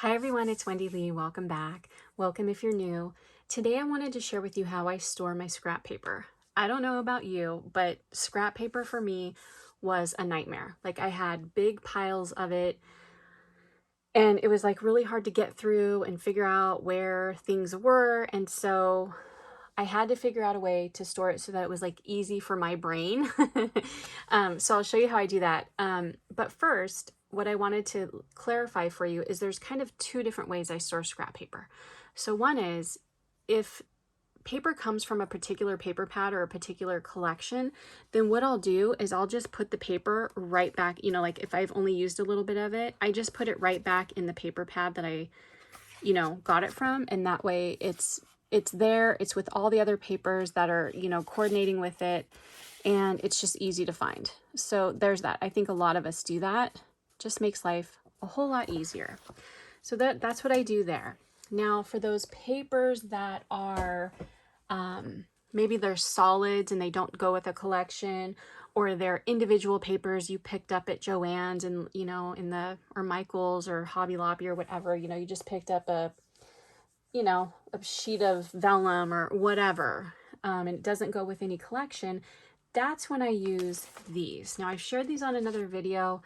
Hi everyone, it's Wendy Lee. Welcome back. Welcome if you're new. Today I wanted to share with you how I store my scrap paper. I don't know about you, but scrap paper for me was a nightmare. Like I had big piles of it and it was like really hard to get through and figure out where things were. And so I had to figure out a way to store it so that it was like easy for my brain. So I'll show you how I do that. But first, what I wanted to clarify for you is there's kind of two different ways I store scrap paper. So one is if paper comes from a particular paper pad or a particular collection, then what I'll do is I'll just put the paper right back, like if I've only used a little bit of it, I just put it right back in the paper pad that I got it from. And that way it's there, it's with all the other papers that are, coordinating with it. And it's just easy to find. So there's that. I think a lot of us do that. Just makes life a whole lot easier. So that's what I do there. Now for those papers that are, maybe they're solids and they don't go with a collection, or they're individual papers you picked up at Joann's and, or Michael's or Hobby Lobby or whatever, you just picked up a sheet of vellum or whatever, and it doesn't go with any collection. That's when I use these. Now I've shared these on another video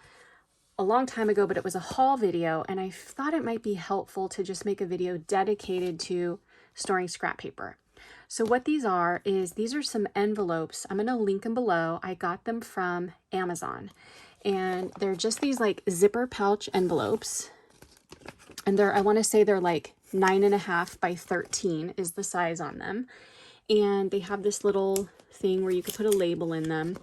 a long time ago, but it was a haul video, and I thought it might be helpful to just make a video dedicated to storing scrap paper. So what these are is these are some envelopes. I'm going to link them below. I got them from Amazon, and they're just these like zipper pouch envelopes, and I want to say they're like 9.5 by 13 is the size on them. And they have this little thing where you could put a label in them.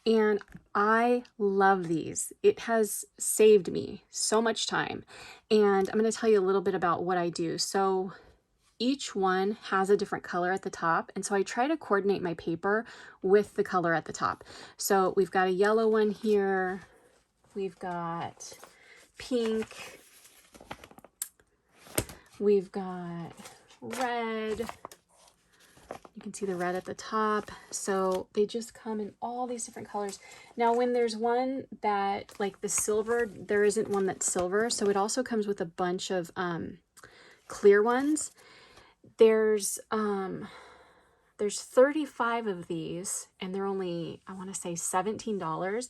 And I love these. It has saved me so much time. And I'm going to tell you a little bit about what I do. So each one has a different color at the top. And so I try to coordinate my paper with the color at the top. So we've got a yellow one here. We've got pink. We've got red. You can see the red at the top. So they just come in all these different colors. Now, when there's one that, like the silver, there isn't one that's silver. So it also comes with a bunch of clear ones. There's 35 of these, and they're only, I want to say $17.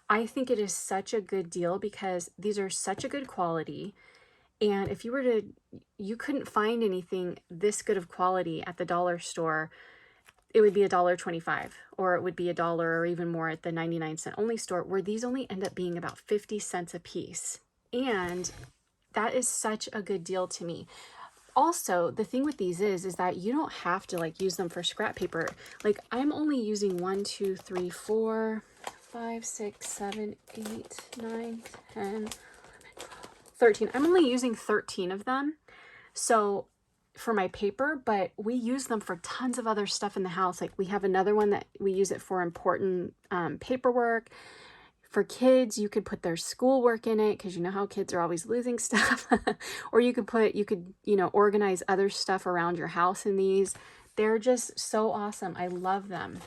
I think it is such a good deal because these are such a good quality. And if you couldn't find anything this good of quality at the dollar store, it would be $1.25, or it would be $1 or even more at the 99-cent only store, where these only end up being about 50 cents a piece. And that is such a good deal to me. Also, the thing with these is that you don't have to like use them for scrap paper. Like I'm only using 1, 2, 3, 4, 5, 6, 7, 8, 9, 10, 13. I'm only using 13 of them. So for my paper, but we use them for tons of other stuff in the house. Like we have another one that we use it for important paperwork. For kids, you could put their schoolwork in it because you know how kids are always losing stuff. Or you could organize other stuff around your house in these. They're just so awesome. I love them.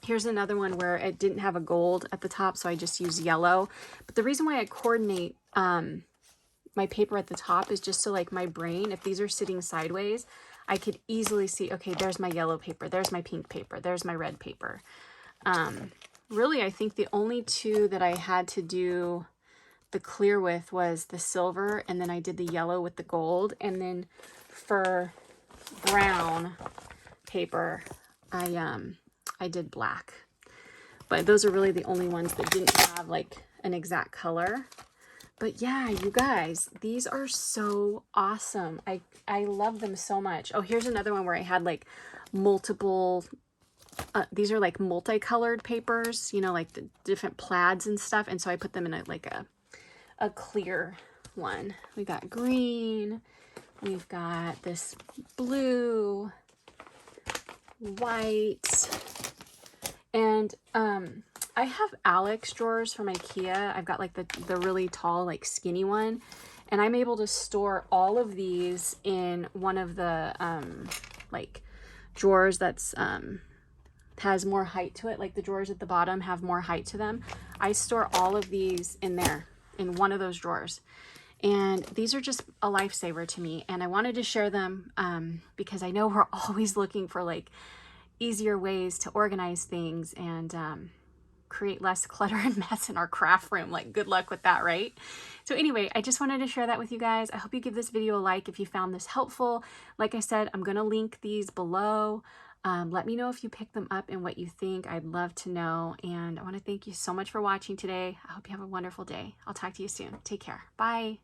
Here's another one where it didn't have a gold at the top, so I just use yellow. But the reason why I coordinate my paper at the top is just so like my brain, if these are sitting sideways, I could easily see, okay, there's my yellow paper, there's my pink paper, there's my red paper. Really, I think the only two that I had to do the clear with was the silver, and then I did the yellow with the gold. And then for brown paper, I did black. But those are really the only ones that didn't have like an exact color. But yeah, you guys, these are so awesome. I love them so much. Oh, here's another one where I had like multiple, these are like multicolored papers, like the different plaids and stuff. And so I put them in a clear one. We got green, we've got this blue, white, and I have Alex drawers from IKEA. I've got like the really tall, like skinny one. And I'm able to store all of these in one of the like drawers that's has more height to it. Like the drawers at the bottom have more height to them. I store all of these in there, in one of those drawers. And these are just a lifesaver to me. And I wanted to share them because I know we're always looking for like easier ways to organize things and create less clutter and mess in our craft room. Like, good luck with that, right? So anyway, I just wanted to share that with you guys. I hope you give this video a like if you found this helpful. Like I said, I'm going to link these below. Let me know if you pick them up and what you think. I'd love to know. And I want to thank you so much for watching today. I hope you have a wonderful day. I'll talk to you soon. Take care. Bye.